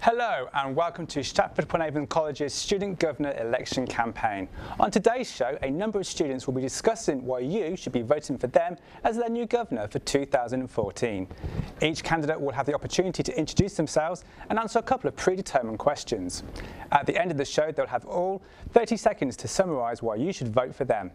Hello and welcome to Stratford-upon-Avon College's Student Governor Election Campaign. On today's show, a number of students will be discussing why you should be voting for them as their new governor for 2014. Each candidate will have the opportunity to introduce themselves and answer a couple of predetermined questions. At the end of the show, they'll have all 30 seconds to summarise why you should vote for them.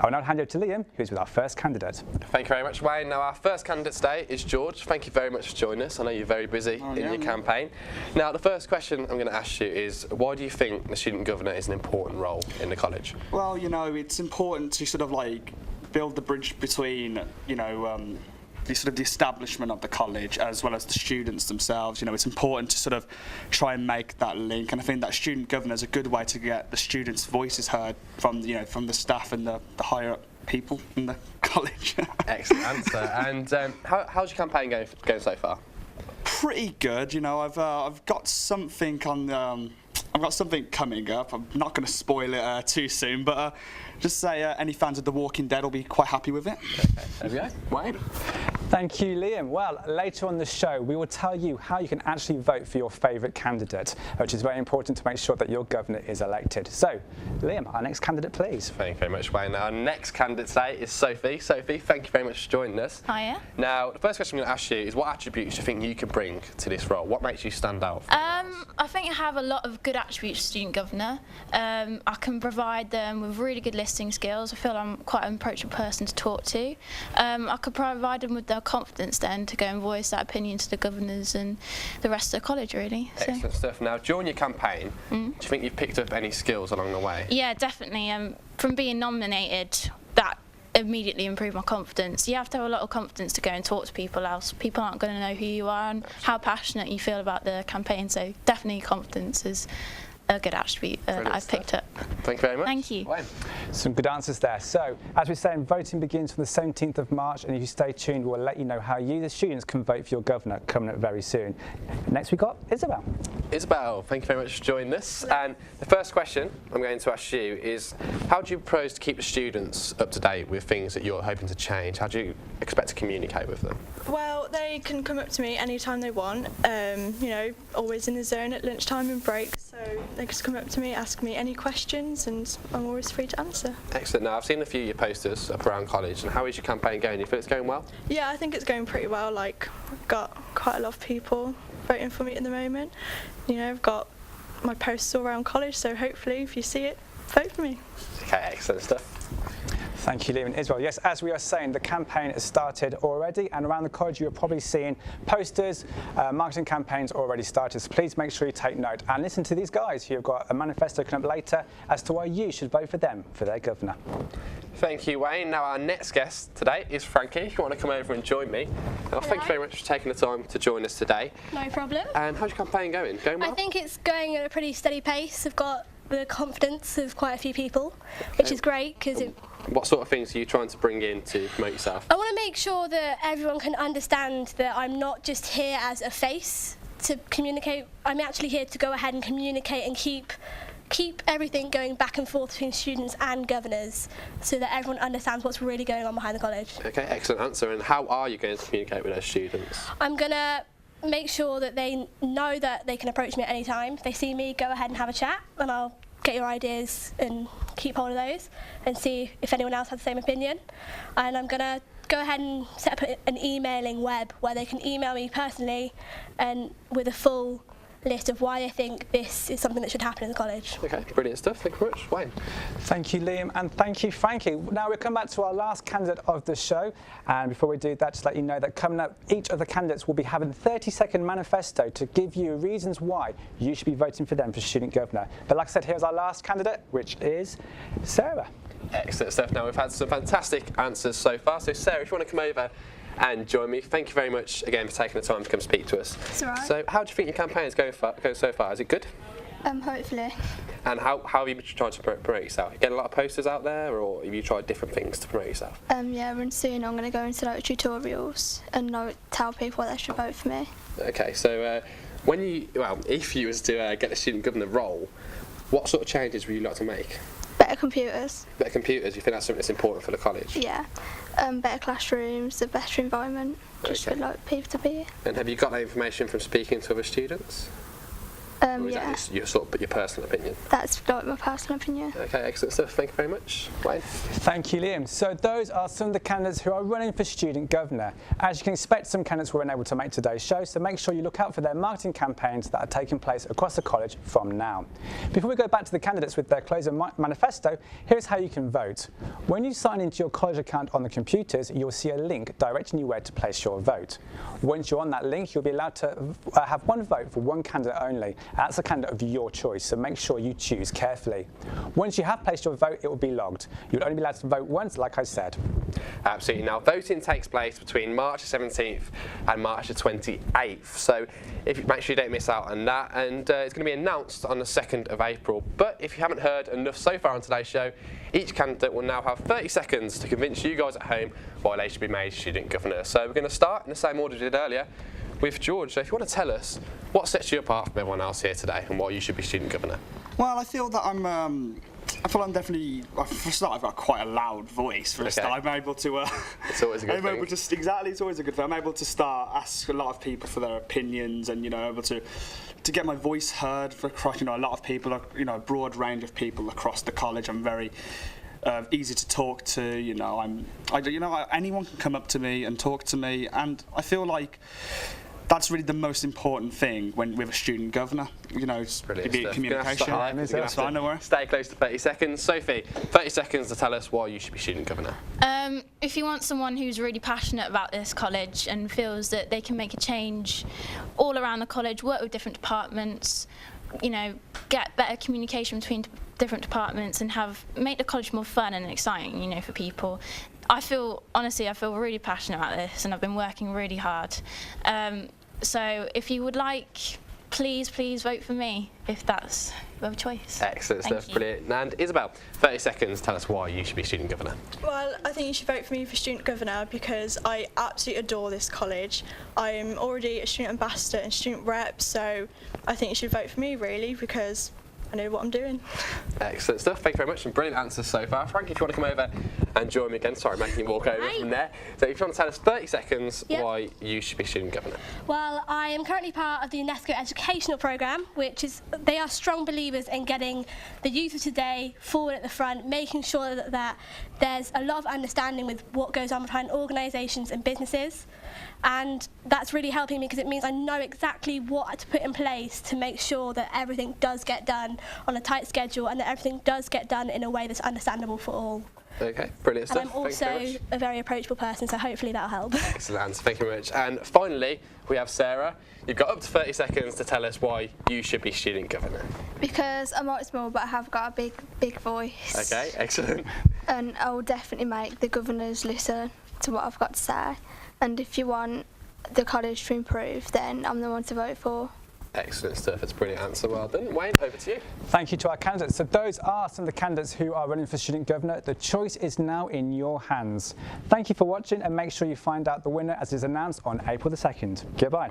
I will now hand over to Liam, who's with our first candidate. Thank you very much, Wayne. Now, our first candidate today is George. Thank you very much for joining us. I know you're very busy in your campaign. Now, the first question I'm going to ask you is, why do you think the student governor is an important role in the college? Well, you know, it's important to sort of like build the bridge between, the establishment of the college as well as the students themselves. You know, it's important to sort of try and make that link, and I think that student governor is a good way to get the students' voices heard from the staff and the higher up people in the college. Excellent answer. And how's your campaign going so far? Pretty good. You know, I've got something on. I've got something coming up. I'm not going to spoil it too soon, but just say any fans of The Walking Dead will be quite happy with it. Okay, there we go. Wayne. Thank you, Liam. Well, later on the show, we will tell you how you can actually vote for your favourite candidate, which is very important to make sure that your governor is elected. So, Liam, our next candidate, please. Thank you very much, Wayne. Our next candidate today is Sophie. Sophie, thank you very much for joining us. Hiya. Now, the first question I'm going to ask you is, what attributes do you think you can bring to this role? What makes you stand out? I think I have a lot of good attributes as student governor. I can provide them with really good listening skills. I feel I'm quite an approachable person to talk to. I could provide them with their confidence then to go and voice that opinion to the governors and the rest of the college, really. Excellent stuff. Now, during your campaign, do you think you've picked up any skills along the way? Yeah, definitely. From being nominated, that immediately improved my confidence. You have to have a lot of confidence to go and talk to people, else people aren't going to know who you are and how passionate you feel about the campaign. So definitely confidence is a good attribute that I've picked up. Thank you very much. Thank you. Wayne. Some good answers there. So, as we're saying, voting begins from the 17th of March, and if you stay tuned, we'll let you know how you, the students, can vote for your governor coming up very soon. Next, we've got Isabel. Isabel, thank you very much for joining us. And the first question I'm going to ask you is, how do you propose to keep the students up to date with things that you're hoping to change? How do you expect to communicate with them? Well, they can come up to me anytime they want, always in the zone at lunchtime and breaks, so they just come up to me, ask me any questions, and I'm always free to answer. Excellent. Now, I've seen a few of your posters up around college, and how is your campaign going? Do you feel it's going well? Yeah, I think it's going pretty well. Like, I've got quite a lot of people voting for me at the moment. You know, I've got my posters all around college, so hopefully, if you see it, vote for me. Okay, excellent stuff. Thank you, Liam and Isabel. Yes, as we are saying, the campaign has started already, and around the college you're probably seeing posters, marketing campaigns already started, so please make sure you take note and listen to these guys who have got a manifesto coming up later as to why you should vote for them for their governor. Thank you, Wayne. Now, our next guest today is Frankie. If you want to come over and join me. Now, thank you very much for taking the time to join us today. No problem. And how's your campaign going? Going well? I think it's going at a pretty steady pace. I've got the confidence of quite a few people, which is great because what sort of things are you trying to bring in to promote yourself? I want to make sure that everyone can understand that I'm not just here as a face to communicate. I'm actually here to go ahead and communicate and keep everything going back and forth between students and governors so that everyone understands what's really going on behind the college. Okay, excellent answer. And how are you going to communicate with those students? I'm going to make sure that they know that they can approach me at any time. If they see me, go ahead and have a chat, and I'll get your ideas and keep hold of those and see if anyone else has the same opinion. And I'm going to go ahead and set up an emailing web where they can email me personally and with a full list of why they think this is something that should happen in the college. Okay, brilliant stuff. Thank you very much. Wayne. Thank you, Liam, and thank you, Frankie. Now we'll come back to our last candidate of the show, and before we do that, just let you know that coming up, each of the candidates will be having a 30-second manifesto to give you reasons why you should be voting for them for student governor. But like I said, here's our last candidate, which is Sarah. Excellent stuff. Now, we've had some fantastic answers so far, so Sarah, if you want to come over and join me. Thank you very much again for taking the time to come speak to us. It's all right. So, how do you think your campaign is going so far? Is it good? Hopefully. And how have you been trying to promote yourself? You getting a lot of posters out there, or have you tried different things to promote yourself? Yeah, and soon I'm going to go into like tutorials and tell people why they should vote for me. Okay, so if you was to get the student governor role, what sort of changes would you like to make? Better computers. Better computers. You think that's something that's important for the college? Yeah. Better classrooms, a better environment, just for like people to be. And have you got that information from speaking to other students? Or is Yeah. that your sort of your personal opinion? That's like my personal opinion. Okay, excellent stuff. Thank you very much, Wayne. Thank you, Liam. So those are some of the candidates who are running for student governor. As you can expect, some candidates were unable to make today's show, so make sure you look out for their marketing campaigns that are taking place across the college from now. Before we go back to the candidates with their closing manifesto, here's how you can vote. When you sign into your college account on the computers, you'll see a link directing you where to place your vote. Once you're on that link, you'll be allowed to have one vote for one candidate only. That's a candidate of your choice, so make sure you choose carefully. Once you have placed your vote, it will be logged. You'll only be allowed to vote once, like I said. Absolutely. Now, voting takes place between March the 17th and March the 28th. So make sure you don't miss out on that. And it's going to be announced on the 2nd of April. But if you haven't heard enough so far on today's show, each candidate will now have 30 seconds to convince you guys at home why they should be made student governor. So we're going to start in the same order we did earlier with George. So if you want to tell us what sets you apart from everyone else here today and why you should be student governor. Well, I feel that I'm definitely. For a start, I've got quite a loud voice. For a start, I'm able to. It's always a good thing. It's always a good thing. I'm able to ask a lot of people for their opinions, and able to get my voice heard across. A lot of people, a broad range of people across the college. I'm very easy to talk to. Anyone can come up to me and talk to me, and I feel like that's really the most important thing with a student governor. It's communication. Stay close to 30 seconds. Sophie, 30 seconds to tell us why you should be student governor. If you want someone who's really passionate about this college and feels that they can make a change all around the college, work with different departments, get better communication between different departments and make the college more fun and exciting, for people. Honestly, I feel really passionate about this and I've been working really hard. So if you would like, please vote for me if that's your choice. Excellent stuff, brilliant. And Isabel, 30 seconds, tell us why you should be student governor. Well, I think you should vote for me for student governor because I absolutely adore this college. I'm already a student ambassador and student rep, so I think you should vote for me really because I know what I'm doing. Excellent stuff. Thank you very much. Some brilliant answers so far. Frank, if you want to come over and join me again. Sorry, making you walk over from there. So if you want to tell us 30 seconds why you should be student governor. Well, I am currently part of the UNESCO educational programme, they are strong believers in getting the youth of today forward at the front, making sure that there's a lot of understanding with what goes on behind organisations and businesses. And that's really helping me because it means I know exactly what to put in place to make sure that everything does get done on a tight schedule and that everything does get done in a way that's understandable for all. Okay, brilliant stuff. And I'm also a very approachable person, so hopefully that'll help. Excellent answer, thank you very much. And finally, we have Sarah. You've got up to 30 seconds to tell us why you should be student governor. Because I'm not small, but I have got a big voice. Okay, excellent. And I will definitely make the governors listen to what I've got to say. And if you want the college to improve, then I'm the one to vote for. Excellent stuff. That's a brilliant answer. Well done. Wayne, over to you. Thank you to our candidates. So those are some of the candidates who are running for student governor. The choice is now in your hands. Thank you for watching and make sure you find out the winner as is announced on April the 2nd. Goodbye.